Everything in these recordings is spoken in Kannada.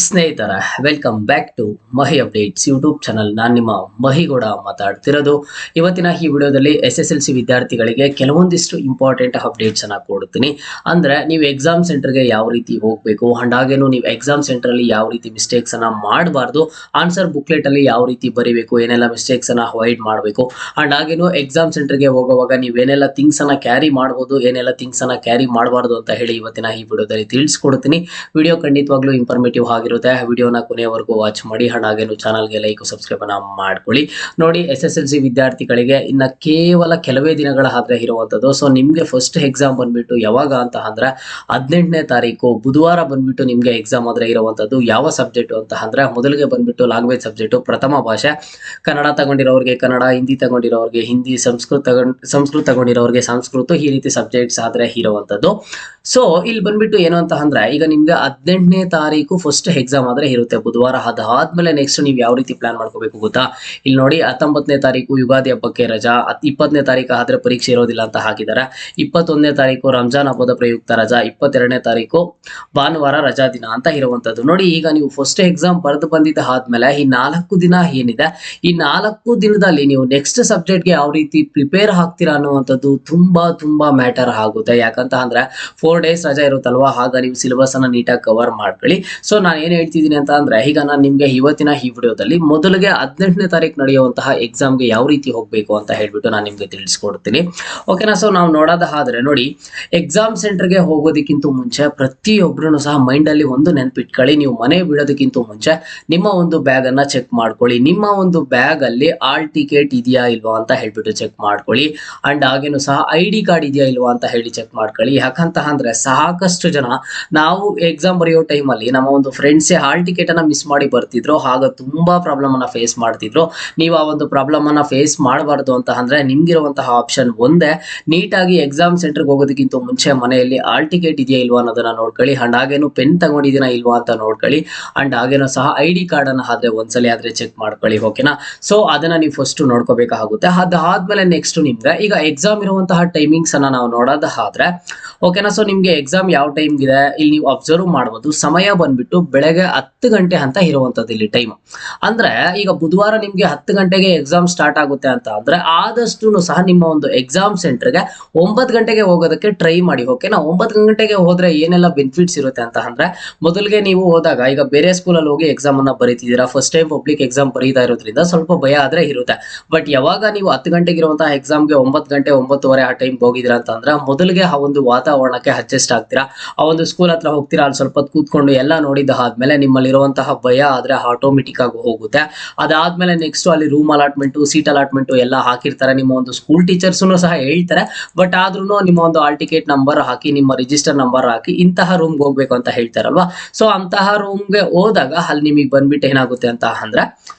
ಸ್ನೇಹಿತರ welcome back to Mahi updates YouTube channel. ನಾನು ನಿಮ್ಮ ಮಹಿಗೌಡ ಮಾತಾಡ್ತಿರೋದು. ಇವತ್ತಿನ ಈ ವಿಡಿಯೋದಲ್ಲಿ SSLC ವಿದ್ಯಾರ್ಥಿಗಳಿಗೆ ಕೆಲವೊಂದಿಷ್ಟು ಇಂಪಾರ್ಟೆಂಟ್ ಅಪ್ಡೇಟ್ಸ್ ಅನ್ನ ಕೊಡ್ತೀನಿ. ಅಂದ್ರೆ ನೀವು ಎಕ್ಸಾಮ್ ಸೆಂಟರ್ಗೆ ಯಾವ ರೀತಿ ಹೋಗಬೇಕು, ಅಂಡ್ ಹಾಗೇನು ನೀವು ಎಕ್ಸಾಮ್ ಸೆಂಟರ್ ಅಲ್ಲಿ ಯಾವ ರೀತಿ ಮಿಸ್ಟೇಕ್ಸ್ ಅನ್ನ ಮಾಡಬಾರ್ದು, ಆನ್ಸರ್ ಬುಕ್ಲೆಟ್ ಅಲ್ಲಿ ಯಾವ ರೀತಿ ಬರೀಬೇಕು, ಏನೆಲ್ಲ ಮಿಸ್ಟೇಕ್ಸ್ ಅನ್ನ ಅವಾಯ್ಡ್ ಮಾಡಬೇಕು, ಅಂಡ್ ಹಾಗೇನು ಎಕ್ಸಾಮ್ ಸೆಂಟರ್ಗೆ ಹೋಗುವಾಗ ನೀವೇನೆಲ್ಲ ಥಿಂಗ್ಸ್ ಅನ್ನ ಕ್ಯಾರಿ ಮಾಡಬಹುದು, ಏನೆಲ್ಲ ಥಿಂಗ್ಸ್ ಅನ್ನ ಕ್ಯಾರಿ ಮಾಡಬಾರ್ದು ಅಂತ ಹೇಳಿ ಇವತ್ತಿನ ಈ ವಿಡಿಯೋದಲ್ಲಿ ತಿಳಿಸ್ಕೊಡ್ತೀನಿ. ವಿಡಿಯೋ ಖಂಡಿತವಾಗ್ಲೂ ಇನ್ಫಾರ್ಮೇಟಿವ್ ಆಗಿರುತ್ತೆ. ವಿಡಿಯೋನ ಕೊನೆಯವರೆಗೂ ವಾಚ್ ಮಾಡಿ, ಹಾಗೇನು ಚಾನಲ್ಗೆ ಲೈಕ್ ಸಬ್ಸ್ಕ್ರೈಬ್ ಅನ್ನ ಮಾಡ್ಕೊಳ್ಳಿ. ನೋಡಿ, SSLC ವಿದ್ಯಾರ್ಥಿಗಳಿಗೆ ಇನ್ನ ಕೇವಲ ಕೆಲವೇ ದಿನಗಳ ಹಾಗೆ ಇರುವಂತದ್ದು. ಸೊ ನಿಮ್ಗೆ ಫಸ್ಟ್ ಎಕ್ಸಾಮ್ ಬಂದ್ಬಿಟ್ಟು ಯಾವಾಗ ಅಂತ ಅಂದ್ರೆ 18ನೇ ತಾರೀಕು ಬುಧವಾರ ಬಂದ್ಬಿಟ್ಟು ನಿಮ್ಗೆ ಎಕ್ಸಾಮ್ ಆದ್ರೆ ಇರುವಂತದ್ದು. ಯಾವ ಸಬ್ಜೆಕ್ಟ್ ಅಂತ ಅಂದ್ರೆ ಮೊದಲಿಗೆ ಬಂದ್ಬಿಟ್ಟು ಲ್ಯಾಂಗ್ವೇಜ್ ಸಬ್ಜೆಕ್ಟ್ ಪ್ರಥಮ ಭಾಷೆ, ಕನ್ನಡ ತಗೊಂಡಿರೋರಿಗೆ ಕನ್ನಡ, ಹಿಂದಿ ತಗೊಂಡಿರೋರಿಗೆ ಹಿಂದಿ, ಸಂಸ್ಕೃತ ತಗೊಂಡಿರೋರಿಗೆ ಸಂಸ್ಕೃತ, ಈ ರೀತಿ ಸಬ್ಜೆಕ್ಟ್ಸ್ ಆದ್ರೆ ಇರುವಂತದ್ದು. ಸೊ ಇಲ್ಲಿ ಬಂದ್ಬಿಟ್ಟು ಏನು ಅಂತ ಅಂದ್ರೆ ಈಗ ನಿಮ್ಗೆ 18ನೇ ತಾರೀಕು ಫಸ್ಟ್ ಎಕ್ಸಾಮ್ ಆದ್ರೆ ಇರುತ್ತೆ ಬುಧವಾರ. ಅದಾದ್ಮೇಲೆ ನೆಕ್ಸ್ಟ್ ನೀವು ಯಾವ ರೀತಿ ಪ್ಲಾನ್ ಮಾಡ್ಕೋಬೇಕು ಗೊತ್ತಾ? ಇಲ್ಲಿ ನೋಡಿ, 19ನೇ ತಾರೀಕು ಯುಗಾದಿ ಹಬ್ಬಕ್ಕೆ ರಜಾ, 20ನೇ ತಾರೀಕು ಆದ್ರೆ ಪರೀಕ್ಷೆ ಇರೋದಿಲ್ಲ ಅಂತ ಹಾಕಿದ್ದಾರೆ. 21ನೇ ತಾರೀಕು ರಂಜಾನ್ ಹಬ್ಬದ ಪ್ರಯುಕ್ತ ರಜಾ, 22ನೇ ತಾರೀಕು ಭಾನುವಾರ ರಜಾ ದಿನ ಅಂತ ಇರುವಂತದ್ದು. ನೋಡಿ, ಈಗ ನೀವು ಫಸ್ಟ್ ಎಕ್ಸಾಮ್ ಬರೆದು ಬಂದಿದ್ದ ಆದ್ಮೇಲೆ ಈ 4 ದಿನ ಏನಿದೆ, ಈ 4 ದಿನದಲ್ಲಿ ನೀವು ನೆಕ್ಸ್ಟ್ ಸಬ್ಜೆಕ್ಟ್ಗೆ ಯಾವ ರೀತಿ ಪ್ರಿಪೇರ್ ಆಗ್ತೀರಾ ಅನ್ನುವಂಥದ್ದು ತುಂಬಾ ಮ್ಯಾಟರ್ ಆಗುತ್ತೆ. ಯಾಕಂತ ಅಂದ್ರೆ 4 ಡೇಸ್ ರಜಾ ಇರುತ್ತಲ್ವಾ, ಆಗ ನೀವು ಸಿಲೆಬಸ್ ಅನ್ನ ನೀಟಾಗಿ ಕವರ್ ಮಾಡ್ಕೊಳ್ಳಿ. ಸೊ ನಾನು ಏನ್ ಹೇಳ್ತಿದ್ದೀನಿ ಅಂತ ಅಂದ್ರೆ, ಈಗ ನಾನು ನಿಮ್ಗೆ ಇವತ್ತಿನ ಈ ವಿಡಿಯೋದಲ್ಲಿ ಮೊದಲಿಗೆ 18ನೇ ತಾರೀಕು ನಡೆಯುವಂತಹ ಎಕ್ಸಾಮ್ಗೆ ಯಾವ ರೀತಿ ಹೋಗ್ಬೇಕು ಅಂತ ಹೇಳ್ಬಿಟ್ಟು ನಾನು ನಿಮ್ಗೆ ತಿಳಿಸ್ಕೊಡ್ತೀನಿ. ಓಕೆನಾ? ಸೊ ನಾವು ನೋಡೋದಾದ್ರೆ ನೋಡಿ, ಎಕ್ಸಾಮ್ ಸೆಂಟರ್ಗೆ ಹೋಗೋದಕ್ಕಿಂತ ಮುಂಚೆ ಪ್ರತಿಯೊಬ್ಬರು ಸಹ ಮೈಂಡ್ ಅಲ್ಲಿ ಒಂದು ನೆನ್ಪಿಟ್ಕೊಳ್ಳಿ, ನೀವು ಮನೆ ಬಿಡೋದಕ್ಕಿಂತ ಮುಂಚೆ ನಿಮ್ಮ ಒಂದು ಬ್ಯಾಗ್ ಅನ್ನ ಚೆಕ್ ಮಾಡ್ಕೊಳ್ಳಿ. ನಿಮ್ಮ ಒಂದು ಬ್ಯಾಗ್ ಅಲ್ಲಿ ಆಲ್ ಟಿಕೆಟ್ ಇದೆಯಾ ಇಲ್ವಾ ಅಂತ ಹೇಳ್ಬಿಟ್ಟು ಚೆಕ್ ಮಾಡ್ಕೊಳ್ಳಿ. ಅಂಡ್ ಹಾಗೇನು ಸಹ ID ಕಾರ್ಡ್ ಇದೆಯಾ ಇಲ್ವಾ ಅಂತ ಹೇಳಿ ಚೆಕ್ ಮಾಡ್ಕೊಳ್ಳಿ. ಯಾಕಂತ ಅಂದ್ರೆ ಸಾಕಷ್ಟು ಜನ ನಾವು ಎಕ್ಸಾಮ್ ಬರೆಯೋ ಟೈಮ್ ಅಲ್ಲಿ ನಮ್ಮ ಒಂದು ಫ್ರೆಂಡ್ಸೇ ಹಾಲ್ ಟಿಕೆಟ್ ಅನ್ನ ಮಿಸ್ ಮಾಡಿ ಬರ್ತಿದ್ರು, ಆಗ ತುಂಬಾ ಪ್ರಾಬ್ಲಮ್ ಅನ್ನ ಫೇಸ್ ಮಾಡ್ತಿದ್ರು. ನೀವು ಆ ಒಂದು ಪ್ರಾಬ್ಲಮ್ ಅನ್ನ ಫೇಸ್ ಮಾಡಬಾರ್ದು ಅಂತ ಅಂದ್ರೆ ನಿಮ್ಗಿರುವಂತಹ ಆಪ್ಷನ್ ಒಂದೇ, ನೀಟಾಗಿ ಎಕ್ಸಾಮ್ ಸೆಂಟರ್ಗೆ ಹೋಗೋದಕ್ಕಿಂತ ಮುಂಚೆ ಮನೆಯಲ್ಲಿ ಹಾಲ್ ಟಿಕೆಟ್ ಇದೆಯಾ ಇಲ್ವಾ ಅನ್ನೋದನ್ನ ನೋಡ್ಕೊಳ್ಳಿ. ಅಂಡ್ ಹಾಗೇನು ಪೆನ್ ತಗೊಂಡಿದ್ದೀನಾ ಇಲ್ವಾ ಅಂತ ನೋಡ್ಕೊಳ್ಳಿ. ಅಂಡ್ ಹಾಗೇನು ಸಹ ID ಕಾರ್ಡ್ ಅನ್ನ ಆದ್ರೆ ಒಂದ್ಸಲಿ ಆದ್ರೆ ಚೆಕ್ ಮಾಡ್ಕೊಳ್ಳಿ. ಓಕೆನಾ? ಸೊ ಅದನ್ನ ನೀವು ಫಸ್ಟ್ ನೋಡ್ಕೋಬೇಕಾಗುತ್ತೆ. ಅದಾದ್ಮೇಲೆ ನೆಕ್ಸ್ಟ್ ನಿಮ್ಗೆ ಈಗ ಎಕ್ಸಾಮ್ ಇರುವಂತಹ ಟೈಮಿಂಗ್ಸ್ ಅನ್ನ ನಾವು ನೋಡೋದಾದ್ರೆ, ಓಕೆನಾ? ಸೊ ನಿಮ್ಗೆ ಎಕ್ಸಾಮ್ ಯಾವ ಟೈಮ್ ಇದೆ ಇಲ್ಲಿ ನೀವು ಅಬ್ಸರ್ವ್ ಮಾಡಬಹುದು. ಸಮಯ ಬಂದ್ಬಿಟ್ಟು ಬೆಳಗ್ಗೆ 10 ಗಂಟೆ ಅಂತ ಇರುವಂತದ್ದು ಇಲ್ಲಿ ಟೈಮ್. ಅಂದ್ರೆ ಈಗ ಬುಧವಾರ ನಿಮ್ಗೆ 10 ಗಂಟೆಗೆ ಎಕ್ಸಾಮ್ ಸ್ಟಾರ್ಟ್ ಆಗುತ್ತೆ ಅಂತ ಅಂದ್ರೆ ಆದಷ್ಟು ಸಹ ನಿಮ್ಮ ಒಂದು ಎಕ್ಸಾಮ್ ಸೆಂಟರ್ಗೆ 9 ಗಂಟೆಗೆ ಹೋಗೋದಕ್ಕೆ ಟ್ರೈ ಮಾಡಿ. ಓಕೆನಾ? 9 ಗಂಟೆಗೆ ಹೋದ್ರೆ ಏನೆಲ್ಲ ಬೆನಿಫಿಟ್ಸ್ ಇರುತ್ತೆ ಅಂತ ಅಂದ್ರೆ, ಮೊದಲಿಗೆ ನೀವು ಹೋದಾಗ ಈಗ ಬೇರೆ ಸ್ಕೂಲಲ್ಲಿ ಹೋಗಿ ಎಕ್ಸಾಮ್ ಅನ್ನ ಬರೀತಿದ್ದೀರಾ, ಫಸ್ಟ್ ಟೈಮ್ ಪಬ್ಲಿಕ್ ಎಕ್ಸಾಮ್ ಬರೀತಾ ಇರೋದ್ರಿಂದ ಸ್ವಲ್ಪ ಭಯ ಆದ್ರೆ ಇರುತ್ತೆ. ಬಟ್ ಯಾವಾಗ ನೀವು 10 ಗಂಟೆಗೆ ಇರುವಂತಹ ಎಕ್ಸಾಮ್ಗೆ 9 ಗಂಟೆ 9:15 ಆ ಟೈಮ್ ಹೋಗಿದ್ದೀರಾ ಅಂತ ಅಂದ್ರೆ ಮೊದಲಿಗೆ ಆ ಒಂದು ವಾತಾವರಣಕ್ಕೆ ಅಡ್ಜಸ್ಟ್ ಆಗ್ತೀರಾ, ಆ ಒಂದು ಸ್ಕೂಲ್ ಹತ್ರ ಹೋಗ್ತೀರಾ, ಅಲ್ಲಿ ಸ್ವಲ್ಪ ಹೊತ್ತು ಕೂತ್ಕೊಂಡು ಎಲ್ಲ ನೋಡಿದ ಆದ್ಮೇಲೆ ನಿಮ್ಮಲ್ಲಿರುವಂತಹ ಭಯ ಆದ್ರೆ ಆಟೋಮೆಟಿಕ್ ಆಗಿ ಹೋಗುತ್ತೆ. ಅದಾದ್ಮೇಲೆ ನೆಕ್ಸ್ಟ್ ಅಲ್ಲಿ ರೂಮ್ ಅಲಾಟ್ಮೆಂಟ್, ಸೀಟ್ ಅಲಾಟ್ಮೆಂಟ್ ಎಲ್ಲ ಹಾಕಿರ್ತಾರೆ, ನಿಮ್ಮ ಒಂದು ಸ್ಕೂಲ್ ಟೀಚರ್ಸ್ ಸಹ ಹೇಳ್ತಾರೆ. ಬಟ್ ಆದ್ರೂ ನಿಮ್ಮ ಒಂದು ಹಾಲ್ ಟಿಕೆಟ್ ನಂಬರ್ ಹಾಕಿ, ನಿಮ್ಮ ರಿಜಿಸ್ಟರ್ ನಂಬರ್ ಹಾಕಿ ಇಂತಹ ರೂಮ್ಗೆ ಹೋಗ್ಬೇಕು ಅಂತ ಹೇಳ್ತಾರಲ್ವಾ. ಸೊ ಅಂತಹ ರೂಮ್ಗೆ ಹೋದಾಗ ಅಲ್ಲಿ ನಿಮಗೆ ಬಂದ್ಬಿಟ್ಟು ಏನಾಗುತ್ತೆ ಅಂತ ಅಂದ್ರೆ,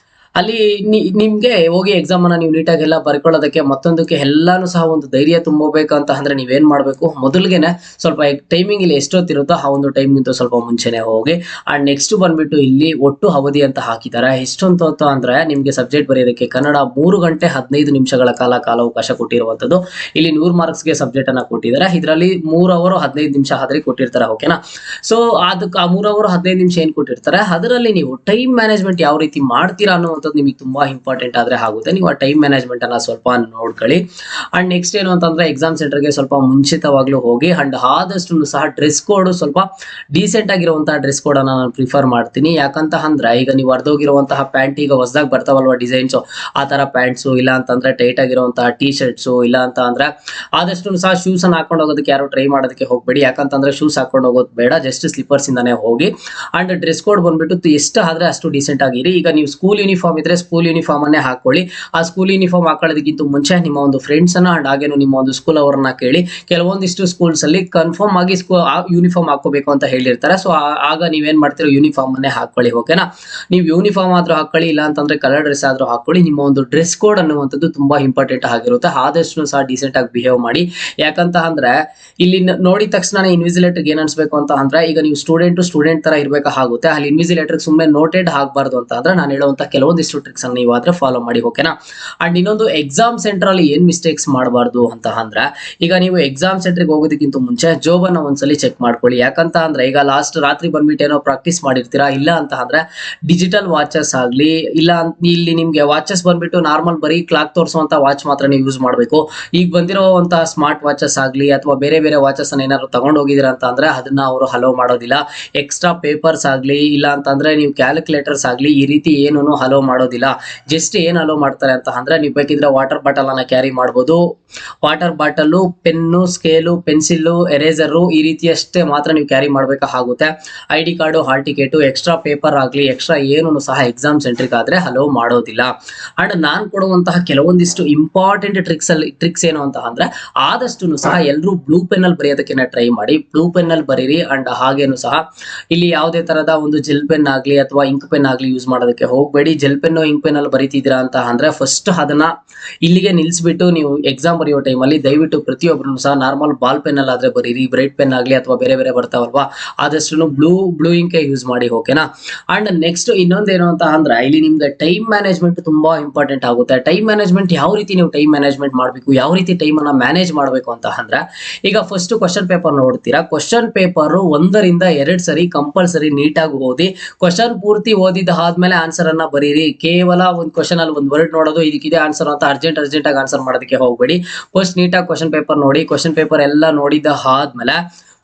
ಅಲ್ಲಿ ನಿಮ್ಗೆ ಹೋಗಿ ಎಕ್ಸಾಮ್ ಅನ್ನ ನೀವು ನೀಟಾಗಿ ಎಲ್ಲ ಬರ್ಕೊಳ್ಳೋದಕ್ಕೆ ಮತ್ತೊಂದಕ್ಕೆ ಎಲ್ಲಾನು ಸಹ ಒಂದು ಧೈರ್ಯ ತುಂಬಬೇಕು ಅಂತ ಅಂದ್ರೆ ನೀವೇನ್ ಮಾಡ್ಬೇಕು, ಮೊದಲಿಗೆನೆ ಸ್ವಲ್ಪ ಟೈಮಿಂಗ್ ಇಲ್ಲಿ ಎಷ್ಟೊತ್ತಿರುತ್ತೋ ಆ ಒಂದು ಟೈಮ್ಗಿಂತ ಸ್ವಲ್ಪ ಮುಂಚೆನೆ ಹೋಗಿ. ಅಂಡ್ ನೆಕ್ಸ್ಟ್ ಬಂದ್ಬಿಟ್ಟು ಇಲ್ಲಿ ಒಟ್ಟು ಅವಧಿ ಅಂತ ಹಾಕಿದ್ದಾರೆ. ಎಷ್ಟೊಂದು ಅಂದ್ರೆ ನಿಮ್ಗೆ ಸಬ್ಜೆಕ್ಟ್ ಬರೆಯೋದಕ್ಕೆ ಕನ್ನಡ 3 ಗಂಟೆ 15 ನಿಮಿಷಗಳ ಕಾಲಾವಕಾಶ ಕೊಟ್ಟಿರುವಂತದ್ದು. ಇಲ್ಲಿ 100 ಮಾರ್ಕ್ಸ್ಗೆ ಸಬ್ಜೆಕ್ಟ್ ಅನ್ನ ಕೊಟ್ಟಿದ್ದಾರೆ. ಇದರಲ್ಲಿ 3 ಅವರ್ 15 ನಿಮಿಷ ಆದ್ರೆ ಕೊಟ್ಟಿರ್ತಾರೆ. ಓಕೆನಾ? ಸೊ ಅದಕ್ಕೆ ಆ 3 ಅವರ್ 15 ನಿಮಿಷ ಏನ್ ಕೊಟ್ಟಿರ್ತಾರೆ, ಅದರಲ್ಲಿ ನೀವು ಟೈಮ್ ಮ್ಯಾನೇಜ್ಮೆಂಟ್ ಯಾವ ರೀತಿ ಮಾಡ್ತೀರಾ ಅನ್ನೋ ನಿಮಗೆ ತುಂಬಾ ಇಂಪಾರ್ಟೆಂಟ್ ಆದ್ರೆ ಆಗುತ್ತೆ. ನೀವು ಆ ಟೈಮ್ ಮ್ಯಾನೇಜ್ಮೆಂಟ್ ಅನ್ನ ಸ್ವಲ್ಪ ನೋಡ್ಕೊಳ್ಳಿ. ಅಂಡ್ ನೆಕ್ಸ್ಟ್ ಏನು ಅಂತಂದ್ರೆ, ಎಕ್ಸಾಮ್ ಸೆಂಟರ್ಗೆ ಸ್ವಲ್ಪ ಮುಂಚಿತವಾಗ್ಲೂ ಹೋಗಿ. ಅಂಡ್ ಆದಷ್ಟು ಸಹ ಡ್ರೆಸ್ ಕೋಡ್ ಸ್ವಲ್ಪ ಡೀಸೆಂಟ್ ಆಗಿರುವಂತಹ ಡ್ರೆಸ್ ಕೋಡ್ ಅನ್ನ ನಾನು ಪ್ರಿಫರ್ ಮಾಡ್ತೀನಿ. ಯಾಕಂತ ಅಂದ್ರೆ ಈಗ ನೀವು ಅರ್ಧೋಗಿರುವಂತಹ ಪ್ಯಾಂಟ್, ಈಗ ಹೊಸದಾಗಿ ಬರ್ತಾವಲ್ವಾ ಡಿಸೈನ್ಸ್, ಆ ತರ ಪ್ಯಾಂಟ್ಸ್, ಇಲ್ಲ ಅಂತಂದ್ರೆ ಟೈಟ್ ಆಗಿರುವಂತಹ ಟಿ ಶರ್ಟ್ಸ್, ಇಲ್ಲ ಅಂತ ಅಂದ್ರೆ ಆದಷ್ಟು ಸಹ ಶೂಸ್ ಅನ್ನ ಹಾಕೊಂಡು ಹೋಗೋದಕ್ಕೆ ಯಾರು ಟ್ರೈ ಮಾಡೋದಕ್ಕೆ ಹೋಗ್ಬೇಡಿ. ಯಾಕಂತಂದ್ರೆ ಶೂಸ್ ಹಾಕೊಂಡು ಹೋಗೋದು ಬೇಡ, ಜಸ್ಟ್ ಸ್ಲಿಪ್ಪರ್ಸ್ ಇಂದಾನೆ ಹೋಗಿ. ಅಂಡ್ ಡ್ರೆಸ್ ಕೋಡ್ ಬಂದ್ಬಿಟ್ಟು ಎಷ್ಟು ಆದ್ರೆ ಅಷ್ಟು ಡೀಸೆಂಟ್ ಆಗಿರಿ. ಈಗ ನೀವು ಸ್ಕೂಲ್ ಯೂನಿಫಾರ್ಮ್ ಇದ್ರೆ ಸ್ಕೂಲ್ ಯೂನಿಫಾರ್ಮ್ ಅನ್ನೇ ಹಾಕೊಳ್ಳಿ. ಆ ಸ್ಕೂಲ್ ಯೂನಿಫಾರ್ಮ್ ಹಾಕೊಳ್ಳೋದಕ್ಕಿಂತ ಮುಂಚೆ ನಿಮ್ಮ ಒಂದು ಫ್ರೆಂಡ್ಸ್ ಅನ್ನ ಅಂಡ್ ಹಾಗೇನು ನಿಮ್ಮ ಒಂದು ಸ್ಕೂಲ್ ಅವರನ್ನ ಕೇಳಿ. ಕೆಲವೊಂದಿಷ್ಟು ಸ್ಕೂಲ್ಸ್ ಅಲ್ಲಿ ಕನ್ಫರ್ಮ್ ಆಗಿ ಯೂನಿಫಾರ್ಮ್ ಹಾಕೋಬೇಕು ಅಂತ ಹೇಳಿರ್ತಾರೆ. ಸೊ ಆಗ ನೀವೇನ್ ಮಾಡ್ತೀರೋ ಯೂನಿಫಾರ್ಮ್ ಅನ್ನೇ ಹಾಕೊಳ್ಳಿ. ಓಕೆನಾ? ನೀವು ಯೂನಿಫಾರ್ಮ್ ಆದ್ರೂ ಹಾಕೊಳ್ಳಿ, ಇಲ್ಲ ಅಂತಂದ್ರೆ ಕಲರ್ ಡ್ರೆಸ್ ಆದ್ರೂ ಹಾಕೊಳ್ಳಿ. ನಿಮ್ಮ ಒಂದು ಡ್ರೆಸ್ ಕೋಡ್ ಅನ್ನುವಂಥದ್ದು ತುಂಬಾ ಇಂಪಾರ್ಟೆಂಟ್ ಆಗಿರುತ್ತೆ. ಆದಷ್ಟು ಸಹ ಡೀಸೆಂಟ್ ಆಗಿ ಬಿಹೇವ್ ಮಾಡಿ. ಯಾಕಂತ ಅಂದ್ರೆ ಇಲ್ಲಿ ನೋಡಿದ ತಕ್ಷಣ ಇನ್ವಿಜಿಲೇಟರ್ ಏನ್ ಅನ್ಸ್ಬೇಕು ಅಂತ ಅಂದ್ರೆ, ಈಗ ನೀವು ಸ್ಟೂಡೆಂಟ್ ತರ ಇರ್ಬೇಕಾಗುತ್ತೆ. ಅಲ್ಲಿ ಇನ್ವಿಜಿಲೇಟರ್ ಸುಮ್ಮನೆ ನೋಟೆಡ್ ಆಗ್ಬಾರ್ದು ಅಂತ ಅಂದ್ರೆ ನಾನು ಹೇಳುವಂತ ಕೆಲವೊಂದು ಕೆಲವೊಂದಿಷ್ಟು ಟ್ರಿಕ್ಸ್ ಅನ್ನು ನೀವು ಆದ್ರೆ ಫಾಲೋ ಮಾಡಿ, ಓಕೆನಾ. ಅಂಡ್ ಇನ್ನೊಂದು, ಎಕ್ಸಾಮ್ ಸೆಂಟರ್ ಅಲ್ಲಿ ಏನ್ ಮಿಸ್ಟೇಕ್ಸ್ ಮಾಡಬಾರ್ದು ಅಂತ ಅಂದ್ರೆ, ಈಗ ನೀವು ಎಕ್ಸಾಮ್ ಸೆಂಟರ್ಗೆ ಹೋಗೋದಕ್ಕಿಂತ ಮುಂಚೆ ಜೋಬನ್ನ ಒಂದ್ಸಲಿ ಚೆಕ್ ಮಾಡ್ಕೊಳ್ಳಿ. ಯಾಕಂತ ಅಂದ್ರೆ ಈಗ ಲಾಸ್ಟ್ ರಾತ್ರಿ ಬಂದ್ಬಿಟ್ಟು ಏನೋ ಪ್ರಾಕ್ಟೀಸ್ ಮಾಡಿರ್ತೀರಾ, ಇಲ್ಲ ಅಂತ ಅಂದ್ರೆ ಡಿಜಿಟಲ್ ವಾಚಸ್ ಆಗ್ಲಿ, ಇಲ್ಲ ಇಲ್ಲಿ ನಿಮ್ಗೆ ವಾಚಸ್ ಬಂದ್ಬಿಟ್ಟು ನಾರ್ಮಲ್ ಬರೀ ಕ್ಲಾಕ್ ತೋರಿಸುವಂತ ವಾಚ್ ಮಾತ್ರ ನೀವು ಯೂಸ್ ಮಾಡಬೇಕು. ಈಗ ಬಂದಿರುವಂತಹ ಸ್ಮಾರ್ಟ್ ವಾಚಸ್ ಆಗ್ಲಿ ಅಥವಾ ಬೇರೆ ಬೇರೆ ವಾಚಸ್ ಅನ್ನ ಏನಾದ್ರು ತಗೊಂಡು ಹೋಗಿದ್ದೀರಾ ಅಂತ ಅಂದ್ರೆ ಅದನ್ನ ಅವರು ಹಲೋ ಮಾಡೋದಿಲ್ಲ. ಎಕ್ಸ್ಟ್ರಾ ಪೇಪರ್ಸ್ ಆಗ್ಲಿ, ಇಲ್ಲ ಅಂತಂದ್ರೆ ನೀವು ಕ್ಯಾಲ್ಕುಲೇಟರ್ಸ್ ಆಗ್ಲಿ, ಈ ರೀತಿ ಏನೂ ಹಲೋ ಮಾಡೋದಿಲ್ಲ. ಜಸ್ಟ್ ಏನ್ ಹಲೋ ಮಾಡ್ತಾರೆ ಅಂತ ಅಂದ್ರೆ, ನೀವು ಬೇಕಿದ್ರೆ ವಾಟರ್ ಬಾಟಲ್ ಅನ್ನ ಕ್ಯಾರಿ ಮಾಡಬಹುದು. Water bottle, pen, scale, pencil, eraser, ಈ ರೀತಿಯಷ್ಟೇ ಮಾತ್ರ ನೀವು ಕ್ಯಾರಿ ಮಾಡಬೇಕಾಗುತ್ತೆ. ID card, hall ticket, extra paper ಆಗ್ಲಿ, ಎಕ್ಸ್ಟ್ರಾ ಏನೂ ಸಹ ಎಕ್ಸಾಮ್ ಸೆಂಟ್ರಿಗೆ ಆದ್ರೆ ಹಲೋ ಮಾಡೋದಿಲ್ಲ. ಅಂಡ್ ನಾನು ಕೊಡುವಂತಹ ಕೆಲವೊಂದಿಷ್ಟು ಇಂಪಾರ್ಟೆಂಟ್ ಟ್ರಿಕ್ಸ್ ಏನು ಅಂತ ಅಂದ್ರೆ, ಆದಷ್ಟು ಸಹ ಎಲ್ಲರೂ ಬ್ಲೂ ಪೆನ್ ಅಲ್ಲಿ ಬರೆಯೋದಕ್ಕೆ ಟ್ರೈ ಮಾಡಿ. ಬ್ಲೂ ಪೆನ್ ಅಲ್ಲಿ ಬರೀರಿ. ಅಂಡ್ ಹಾಗೇನು ಸಹ ಇಲ್ಲಿ ಯಾವುದೇ ತರದ ಒಂದು ಜೆಲ್ ಪೆನ್ ಆಗ್ಲಿ ಅಥವಾ ಇಂಕ್ ಪೆನ್ ಆಗ್ಲಿ ಯೂಸ್ ಮಾಡೋದಕ್ಕೆ ಹೋಗಬೇಡಿ. ಜೆಲ್ ಪೆನ್, ಇಂಕ್ ಪೆನ್ ಅಲ್ಲಿ ಬರೀತಿದ್ದೀರಾ ಅಂತ ಅಂದ್ರೆ ಫಸ್ಟ್ ಅದನ್ನ ಇಲ್ಲಿಗೆ ನಿಲ್ಲಿಸ್ಬಿಟ್ಟು ನೀವು ಎಕ್ಸಾಮ್ ಬರೆಯೋ ಟೈಮಲ್ಲಿ ದಯವಿಟ್ಟು ಪ್ರತಿಯೊಬ್ಬರು ಸಹ ನಾರ್ಮಲ್ ಬಾಲ್ ಪೆನ್ ಅಲ್ಲಿ ಆದ್ರೆ ಬರೀರಿ. ಬ್ರೈಟ್ ಪೆನ್ ಆಗ್ಲಿ ಅಥವಾ ಬೇರೆ ಬೇರೆ ಬರ್ತಾವಲ್ವಾ, ಆದಷ್ಟು ಬ್ಲೂ ಇಂಕ್ ಯೂಸ್ ಮಾಡಿ, ಓಕೆನಾ. ಅಂಡ್ ನೆಕ್ಸ್ಟ್ ಇನ್ನೊಂದೇನು ಅಂತ ಅಂದ್ರೆ, ಇಲ್ಲಿ ನಿಮ್ಗೆ ಟೈಮ್ ಮ್ಯಾನೇಜ್ಮೆಂಟ್ ತುಂಬಾ ಇಂಪಾರ್ಟೆಂಟ್ ಆಗುತ್ತೆ. ಟೈಮ್ ಮ್ಯಾನೇಜ್ಮೆಂಟ್ ಯಾವ ರೀತಿ ನೀವು ಟೈಮ್ ಮ್ಯಾನೇಜ್ಮೆಂಟ್ ಮಾಡಬೇಕು, ಯಾವ ರೀತಿ ಟೈಮ್ ಅನ್ನ ಮ್ಯಾನೇಜ್ ಮಾಡಬೇಕು ಅಂತ ಅಂದ್ರೆ, ಈಗ ಫಸ್ಟ್ ಕ್ವಶನ್ ಪೇಪರ್ ನೋಡ್ತೀರಾ. ಕ್ವಶನ್ ಪೇಪರ್ 1 ರಿಂದ 2 ಸರಿ ಕಂಪಲ್ಸರಿ ನೀಟಾಗಿ ಓದಿ. ಕ್ವಶನ್ ಪೂರ್ತಿ ಓದಿದ ಆದ್ಮೇಲೆ ಆನ್ಸರ್ ಅನ್ನ ಬರೀರಿ. ಕೇವಲ ಒಂದು ಕ್ವಶನ್ ಅಲ್ಲಿ ಒಂದು ವರ್ಡ್ ನೋಡೋದು, ಇದಕ್ಕಿದೆ ಆನ್ಸರ್ ಅಂತ ಅರ್ಜೆಂಟ್ ಆಗಿ ಆನ್ಸರ್ ಮಾಡೋದಕ್ಕೆ ಹೋಗಬೇಡಿ. ಫಸ್ಟ್ ನೀಟಾಗಿ ಕ್ವಶನ್ ಪೇಪರ್ ನೋಡಿ. ಕ್ವಶನ್ ಪೇಪರ್ ಎಲ್ಲ ನೋಡಿದ ಆದ್ಮೇಲೆ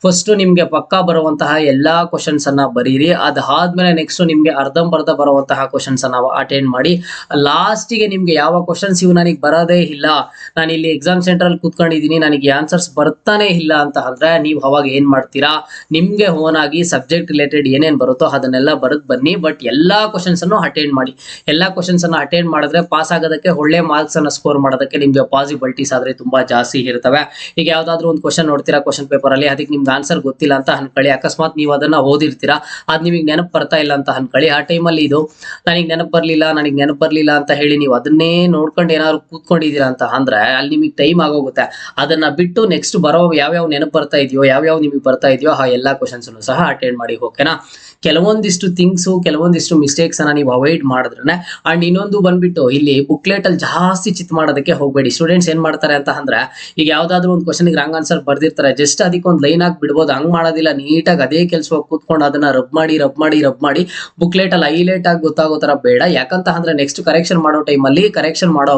ಫಸ್ಟ್ ನಿಮ್ಗೆ ಪಕ್ಕಾ ಬರುವಂತಹ ಎಲ್ಲಾ ಕ್ವಶನ್ಸ್ ಅನ್ನ ಬರೀರಿ. ಅದಾದ್ಮೇಲೆ ನೆಕ್ಸ್ಟ್ ನಿಮ್ಗೆ ಅರ್ಧಂಬರ್ಧ ಬರುವಂತಹ ಕ್ವಶನ್ಸ್ ಅನ್ನ ಅಟೆಂಡ್ ಮಾಡಿ. ಲಾಸ್ಟಿಗೆ ನಿಮ್ಗೆ ಯಾವ ಕ್ವಶನ್ಸ್ ಇವು ನನಗೆ ಬರೋದೇ ಇಲ್ಲ, ನಾನು ಇಲ್ಲಿ ಎಕ್ಸಾಮ್ ಸೆಂಟರ್ ಅಲ್ಲಿ ಕೂತ್ಕೊಂಡಿದ್ದೀನಿ, ನನಗೆ ಆನ್ಸರ್ಸ್ ಬರ್ತಾನೆ ಇಲ್ಲ ಅಂತ ಅಂದ್ರೆ, ನೀವು ಅವಾಗ ಏನ್ ಮಾಡ್ತೀರಾ, ನಿಮ್ಗೆ ಓನ್ ಆಗಿ ಸಬ್ಜೆಕ್ಟ್ ರಿಲೇಟೆಡ್ ಏನೇನ್ ಬರುತ್ತೋ ಅದನ್ನೆಲ್ಲ ಬರೆದು ಬನ್ನಿ. ಬಟ್ ಎಲ್ಲಾ ಕ್ವಶನ್ಸ್ ಅನ್ನು ಅಟೆಂಡ್ ಮಾಡಿ. ಎಲ್ಲಾ ಕ್ವಶನ್ಸ್ ಅನ್ನ ಅಟೆಂಡ್ ಮಾಡಿದ್ರೆ ಪಾಸ್ ಆಗೋದಕ್ಕೆ, ಒಳ್ಳೆ ಮಾರ್ಕ್ಸ್ ಅನ್ನ ಸ್ಕೋರ್ ಮಾಡೋದಕ್ಕೆ ನಿಮ್ಗೆ ಪಾಸಿಬಿಲಿಟೀಸ್ ಆದ್ರೆ ತುಂಬಾ ಜಾಸ್ತಿ ಇರ್ತವೆ. ಈಗ ಯಾವ್ದಾದ್ರು ಒಂದು ಕ್ವಶನ್ ನೋಡ್ತೀರಾ ಕ್ವಶನ್ ಪೇಪರ್ ಅಲ್ಲಿ, ಅದಕ್ಕೆ ನಿಮ್ಗೆ ಆನ್ಸರ್ ಗೊತ್ತಿಲ್ಲ ಅಂತ ಅನ್ಕೊಳ್ಳಿ. ಅಕಸ್ಮಾತ್ ನೀವು ಅದನ್ನ ಓದಿರ್ತೀರಾ, ಅದ್ ನಿಮಗೆ ನೆನಪು ಬರ್ತಾ ಇಲ್ಲ ಅಂತ ಅನ್ಕೊಳ್ಳಿ. ಆ ಟೈಮಲ್ಲಿ ಇದು ನನಗೆ ನೆನಪು ಬರ್ಲಿಲ್ಲ ಅಂತ ಹೇಳಿ ನೀವು ಅದನ್ನೇ ನೋಡ್ಕೊಂಡು ಏನಾದ್ರು ಕೂತ್ಕೊಂಡಿದ್ದೀರಾ ಅಂತ ಅಂದ್ರೆ, ಅಲ್ಲಿ ನಿಮಗೆ ಟೈಮ್ ಆಗೋಗುತ್ತೆ. ಅದನ್ನ ಬಿಟ್ಟು ನೆಕ್ಸ್ಟ್ ಬರೋ ಯಾವ್ಯಾವ ನೆನಪು ಬರ್ತಾ ಇದೆಯೋ, ಯಾವ್ಯಾವ ನಿಮಗೆ ಬರ್ತಾ ಇದೆಯೋ ಆ ಎಲ್ಲಾ ಕ್ವಶನ್ಸ್ ಸಹ ಅಟೆಂಡ್ ಮಾಡಿ, ಓಕೆನಾ. ಕೆಲವೊಂದಿಷ್ಟು ಕೆಲವೊಂದಿಷ್ಟು ಮಿಸ್ಟೇಕ್ಸ್ ಅನ್ನ ನೀವು ಅವಾಯ್ಡ್ ಮಾಡಿದ್ರೆ. ಅಂಡ್ ಇನ್ನೊಂದು ಬಂದ್ಬಿಟ್ಟು, ಇಲ್ಲಿ ಬುಕ್ಲೆಟ್ ಅಲ್ಲಿ ಜಾಸ್ತಿ ಚಿತ್ ಮಾಡೋದಕ್ಕೆ ಹೋಗಬೇಡಿ. ಸ್ಟೂಡೆಂಟ್ಸ್ ಏನ್ ಮಾಡ್ತಾರೆ ಅಂತ ಅಂದ್ರೆ, ಈಗ ಯಾವ್ದಾದ್ರು ಒಂದು ಕ್ವಶನ್ ರಾಂಗ್ ಆನ್ಸರ್ ಬರ್ದಿರ್ತಾರೆ, ಜಸ್ಟ್ ಅದಕ್ಕೆ ಒಂದು ಲೈನ್ ಹಾಕಿ ಬಿಡ್ಬೋದು. ಹಂಗ್ ಮಾಡೋದಿಲ್ಲ. ನೀಟಾಗಿ ಅದೇ ಕೆಲಸವಾಗಿ ಕೂತ್ಕೊಂಡು ಅದನ್ನ ರಬ್ ಮಾಡಿ ಬುಕ್ಲೆಟ್ ಅಲ್ಲಿ ಹೈಲೈಟ್ ಆಗಿ ಗೊತ್ತಾಗೋ ತರ ಬೇಡ. ಯಾಕಂತ ಅಂದ್ರೆ ನೆಕ್ಸ್ಟ್ ಕರೆಕ್ಷನ್ ಮಾಡೋ ಟೈಮಲ್ಲಿ ಕರೆಕ್ಷನ್ ಮಾಡೋ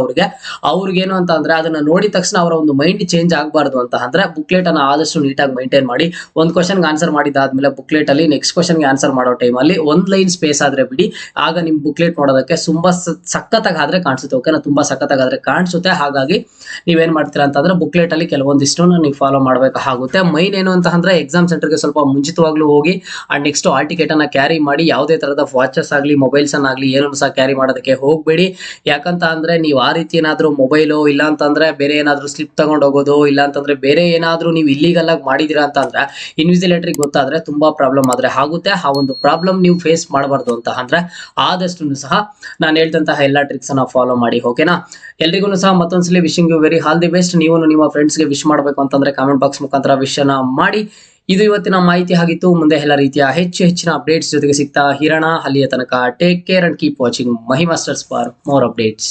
ಅವ್ರಿಗೇನು ಅಂತ ಅಂದ್ರೆ, ಅದನ್ನ ನೋಡಿದ ತಕ್ಷಣ ಅವರ ಒಂದು ಮೈಂಡ್ ಚೇಂಜ್ ಆಗಬಾರ್ದು ಅಂತ ಅಂದ್ರೆ, ಬುಕ್ಲೆಟ್ ಅನ್ನ ಆದಷ್ಟು ನೀಟಾಗಿ ಮೈಂಟೈನ್ ಮಾಡಿ. ಒಂದು ಕ್ವಶನ್ಗೆ ಆನ್ಸರ್ ಮಾಡಿದಾದ್ಮೇಲೆ ಬುಕ್ಲೆಟ್ ಅಲ್ಲಿ ನೆಕ್ಸ್ಟ್ ಕ್ವಶನ್ಗೆ ಆನ್ಸರ್ ಮಾಡೋ ಟೈಮಲ್ಲಿ ಒಂದ್ ಲೈನ್ ಸ್ಪೇಸ್ ಆದ್ರೆ ಬಿಡಿ. ಆಗ ನಿಮ್ ಬುಕ್ಲೆಟ್ ನೋಡೋದಕ್ಕೆ ತುಂಬಾ ಸಖತ್ತಾಗಾದ್ರೆ ಕಾಣಿಸುತ್ತೆ, ಓಕೆನಾ. ತುಂಬಾ ಸಖತ್ತಾಗಾದ್ರೆ ಕಾಣಿಸುತ್ತೆ. ಹಾಗಾಗಿ ನೀವೇನ್ ಮಾಡ್ತೀರಾ ಅಂತಂದ್ರೆ, ಬುಕ್ಲೆಟ್ ಅಲ್ಲಿ ಕೆಲವೊಂದಿಷ್ಟು ನೀವು ಫಾಲೋ ಮಾಡಬೇಕಾಗುತ್ತೆ. ಮೈನ್ ಏನು ಅಂತ ಅಂದ್ರೆ, ಎಕ್ಸಾಮ್ ಸೆಂಟರ್ಗೆ ಸ್ವಲ್ಪ ಮುಂಚಿತವಾಗ್ಲೂ ಹೋಗಿ. ಅಂಡ್ ನೆಕ್ಸ್ಟ್ ಹಾಲ್ ಟಿಕೆಟ್ ಅನ್ನ ಕ್ಯಾರಿ ಮಾಡಿ. ಯಾವುದೇ ತರದ ವಾಚಸ್ ಆಗ್ಲಿ, ಮೊಬೈಲ್ಸ್ ಅನ್ನಾಗ್ಲಿ ಏನನ್ನು ಸಹ ಕ್ಯಾರಿ ಮಾಡೋದಕ್ಕೆ ಹೋಗಬೇಡಿ. ಯಾಕಂತ ಅಂದ್ರೆ, ನೀವು ಆ ರೀತಿ ಏನಾದ್ರು ಮೊಬೈಲು, ಇಲ್ಲ ಅಂತಂದ್ರೆ ಬೇರೆ ಏನಾದ್ರು ಸ್ಲಿಪ್ ತಗೊಂಡು ಹೋಗೋದು, ಇಲ್ಲ ಅಂತಂದ್ರೆ ಬೇರೆ ಏನಾದ್ರು ನೀವು ಇಲ್ಲಿಗಲ್ ಆಗಿ ಮಾಡಿದೀರಾ ಅಂತ ಅಂದ್ರೆ, ಇನ್ವಿಜಿಲೇಟರಿಗೆ ಗೊತ್ತಾದ್ರೆ ತುಂಬಾ ಪ್ರಾಬ್ಲಮ್ ಆದ್ರೆ ಆಗುತ್ತೆ. ಆ ಒಂದು ಪ್ರಾಬ್ಲಮ್ ನೀವು ಫೇಸ್ ಮಾಡಬಾರ್ದು ಅಂತ ಅಂದ್ರೆ, ಆದಷ್ಟು ಸಹ ನಾನು ಹೇಳ್ದಂತಹ ಎಲ್ಲಾ ಟ್ರಿಕ್ಸ್ ಅನ್ನ ಫಾಲೋ ಮಾಡಿ, ಓಕೆನಾ. ಎಲ್ರಿಗೂ ಸಹ ಮತ್ತೊಂದ್ಸಲಿ wishing you very all the best. ನೀವು ನಿಮ್ಮ ಫ್ರೆಂಡ್ಸ್ ಗೆ ವಿಶ್ ಮಾಡಬೇಕು ಅಂತಂದ್ರೆ ಕಾಮೆಂಟ್ ಬಾಕ್ಸ್ ಮುಖಾಂತರ ವಿಶ್ ಅನ್ನ ಮಾಡಿ. ಇದು ಇವತ್ತಿನ ಮಾಹಿತಿ ಆಗಿತ್ತು. ಮುಂದೆ ಎಲ್ಲ ರೀತಿಯ ಹೆಚ್ಚಿನ ಅಪ್ಡೇಟ್ಸ್ ಜೊತೆಗೆ ಸಿಗ್ತಾ ಇರೋಣ. ಅಲ್ಲಿಯ ತನಕ take care and keep watching Mahi masters for more updates.